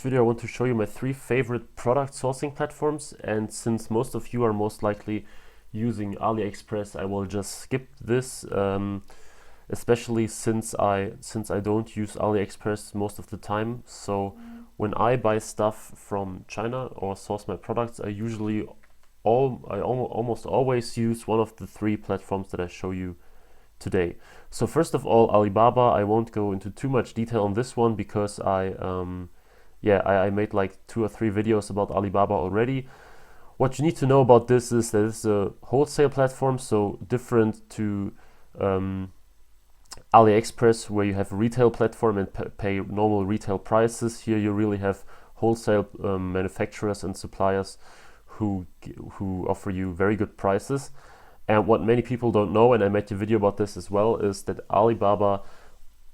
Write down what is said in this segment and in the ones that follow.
Video I want to show you my 3 favorite product sourcing platforms, and since most of you are most likely using AliExpress, I will just skip this, especially since I don't use AliExpress most of the time. So when I buy stuff from China or source my products, I usually almost always use one of the 3 platforms that I show you today. So first of all, Alibaba. I won't go into too much detail on this one because I made like 2 or 3 videos about Alibaba already. What you need to know about this is that it's a wholesale platform, so different to AliExpress, where you have a retail platform and pay normal retail prices. Here you really have wholesale manufacturers and suppliers who offer you very good prices. And what many people don't know, and I made a video about this as well, is that Alibaba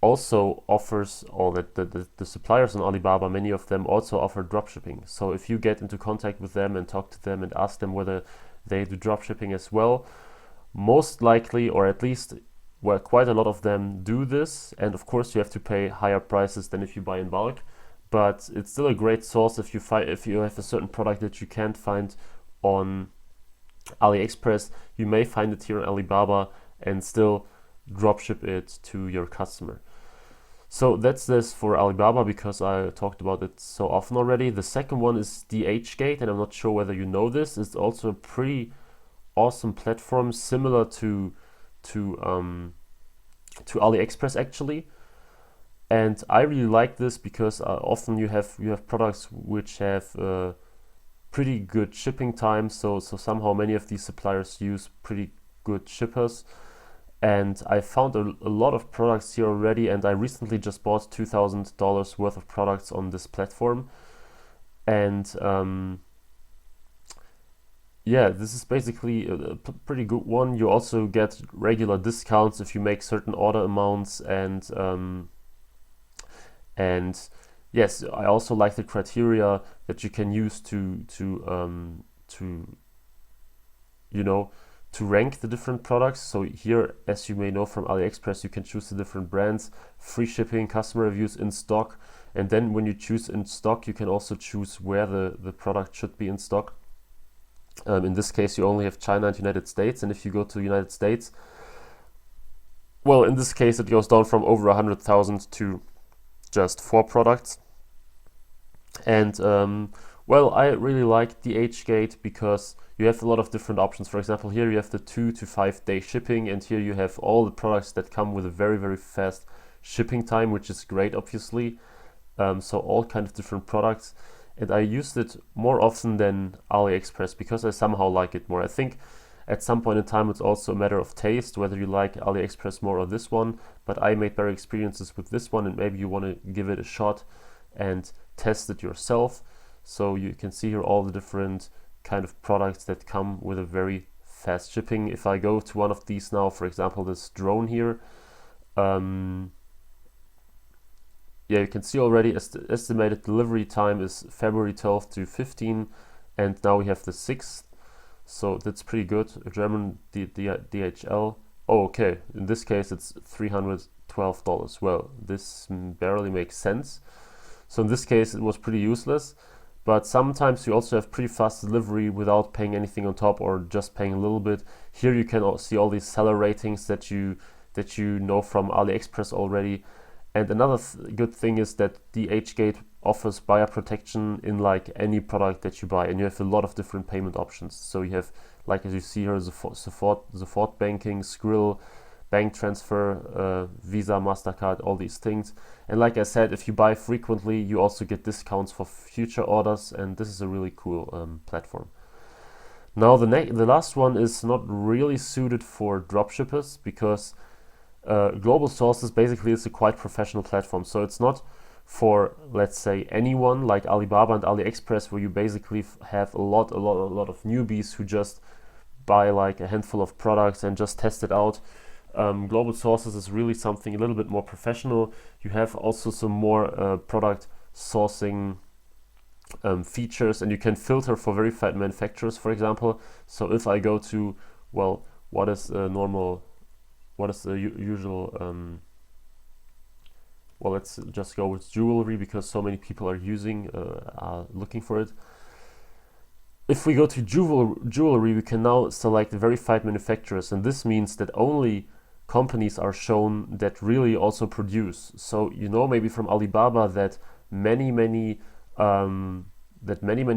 also offers, or that the suppliers on Alibaba, many of them also offer dropshipping. So if you get into contact with them and talk to them and ask them whether they do dropshipping as well, most likely, or at least quite a lot of them do this. And of course you have to pay higher prices than if you buy in bulk, but it's still a great source if you have a certain product that you can't find on AliExpress. You may find it here on Alibaba and still dropship it to your customer. So that's this for Alibaba, because I talked about it so often already. The second one is DHgate, and I'm not sure whether you know this. It's also a pretty awesome platform, similar to AliExpress actually. And I really like this because often you have products which have pretty good shipping time. So somehow many of these suppliers use pretty good shippers. And I found a lot of products here already, and I recently just bought $2,000 worth of products on this platform. And this is basically a pretty good one. You also get regular discounts if you make certain order amounts, and yes, I also like the criteria that you can use to rank the different products. So here, as you may know from AliExpress, you can choose the different brands, free shipping, customer reviews, in stock. And then when you choose in stock, you can also choose where the product should be in stock. In this case, you only have China and United States. And if you go to the United States, well, in this case, it goes down from over 100,000 to just 4 products. And I really like DHgate because you have a lot of different options. For example, here you have the 2 to 5 day shipping, and here you have all the products that come with a very, very fast shipping time, which is great, obviously. So all kind of different products. And I used it more often than AliExpress because I somehow like it more. I think at some point in time it's also a matter of taste, whether you like AliExpress more or this one. But I made better experiences with this one, and maybe you want to give it a shot and test it yourself. So you can see here all the different kind of products that come with a very fast shipping. If I go to one of these now, for example, this drone here, you can see already estimated delivery time is February 12th to 15, and now we have the 6th, so that's pretty good. German DHL. Oh, okay, in this case it's $312. Well, this barely makes sense. So in this case it was pretty useless. But sometimes you also have pretty fast delivery without paying anything on top, or just paying a little bit. Here you can see all these seller ratings that you know from AliExpress already. And another good thing is that DHgate offers buyer protection in like any product that you buy, and you have a lot of different payment options. So you have, like as you see here, Sofortbank banking, Skrill, bank transfer, Visa, MasterCard, all these things. And like I said, if you buy frequently, you also get discounts for future orders, and this is a really cool platform. Now the last one is not really suited for dropshippers, because Global Sources basically is a quite professional platform. So it's not for, let's say, anyone like Alibaba and AliExpress, where you basically have a lot of newbies who just buy like a handful of products and just test it out. Global Sources is really something a little bit more professional. You have also some more product sourcing features, and you can filter for verified manufacturers, for example. So if I go to, well, what is the usual well, let's just go with jewelry because so many people are looking for it. If we go to jewelry, we can now select verified manufacturers, and this means that only companies are shown that really also produce. So you know, maybe from Alibaba that many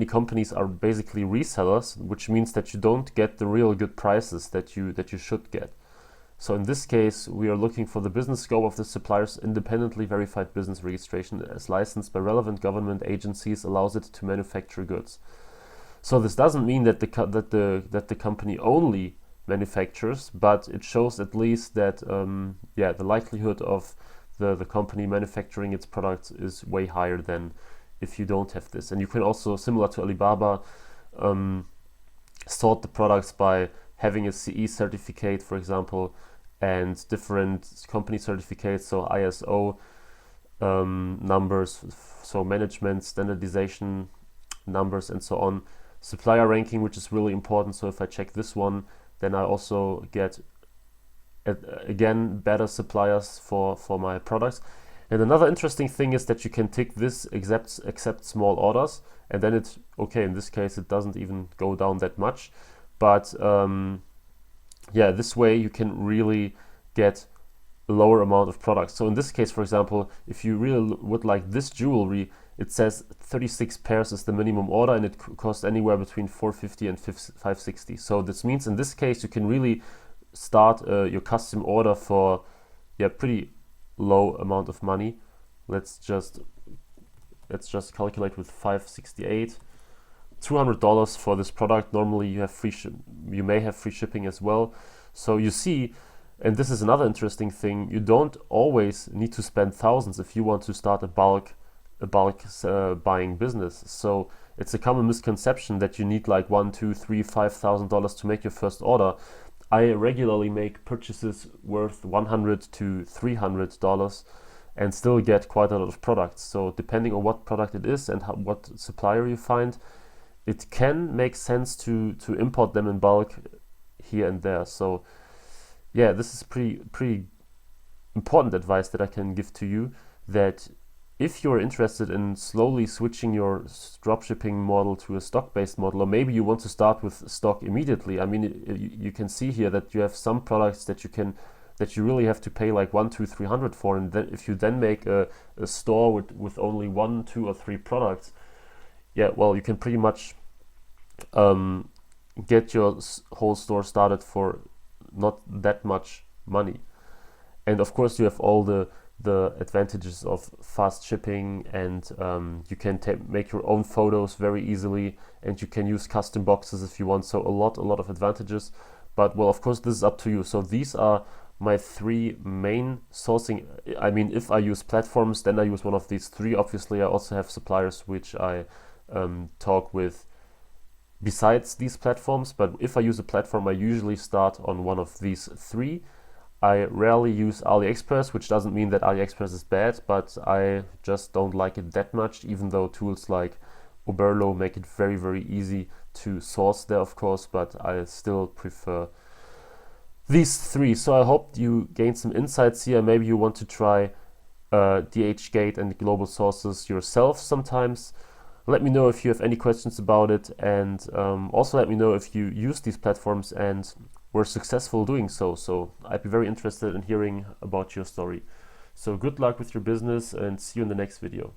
companies are basically resellers, which means that you don't get the real good prices that you should get. So in this case, we are looking for the business scope of the supplier's independently verified business registration as licensed by relevant government agencies allows it to manufacture goods. So this doesn't mean that the company only manufactures, but it shows at least that the likelihood of the company manufacturing its products is way higher than if you don't have this. And you can also, similar to Alibaba, sort the products by having a CE certificate, for example, and different company certificates, so ISO numbers, so management standardization numbers, and so on. Supplier ranking, which is really important. So if I check this one, then I also get again better suppliers for my products. And another interesting thing is that you can tick this accept small orders, and then it's okay. In this case, it doesn't even go down that much, but this way you can really get a lower amount of products. So in this case, for example, if you really would like this jewelry, it says 36 pairs is the minimum order, and it costs anywhere between $450 and $560. So this means in this case you can really start your custom order for pretty low amount of money. Let's just calculate with $568, $200 for this product. Normally you may have free shipping as well. So you see, and this is another interesting thing, you don't always need to spend thousands if you want to start a bulk buying business. So it's a common misconception that you need like $1,000, $2,000, $3,000, $5,000 to make your first order. I regularly make purchases worth $100 to $300 and still get quite a lot of products. So depending on what product it is and what supplier you find, it can make sense to import them in bulk here and there. So yeah, this is pretty important advice that I can give to you, that if you're interested in slowly switching your dropshipping model to a stock-based model, or maybe you want to start with stock immediately. I mean, you can see here that you have some products that you really have to pay like $100, $200, $300 for, and then if you then make a store with only 1, 2, or 3 products, you can pretty much get your whole store started for not that much money. And of course, you have all the advantages of fast shipping, and you can make your own photos very easily, and you can use custom boxes if you want. So a lot of advantages. But well, of course, this is up to you. So these are my 3 main sourcing. I mean, if I use platforms, then I use one of these 3. Obviously, I also have suppliers which I talk with besides these platforms. But if I use a platform, I usually start on one of these 3. I rarely use AliExpress, which doesn't mean that AliExpress is bad, but I just don't like it that much, even though tools like Oberlo make it very, very easy to source there, of course, but I still prefer these 3. So I hope you gained some insights here. Maybe you want to try DHgate and global sources yourself sometimes. Let me know if you have any questions about it, and also let me know if you use these platforms and were successful doing so. So I'd be very interested in hearing about your story. So good luck with your business, and see you in the next video.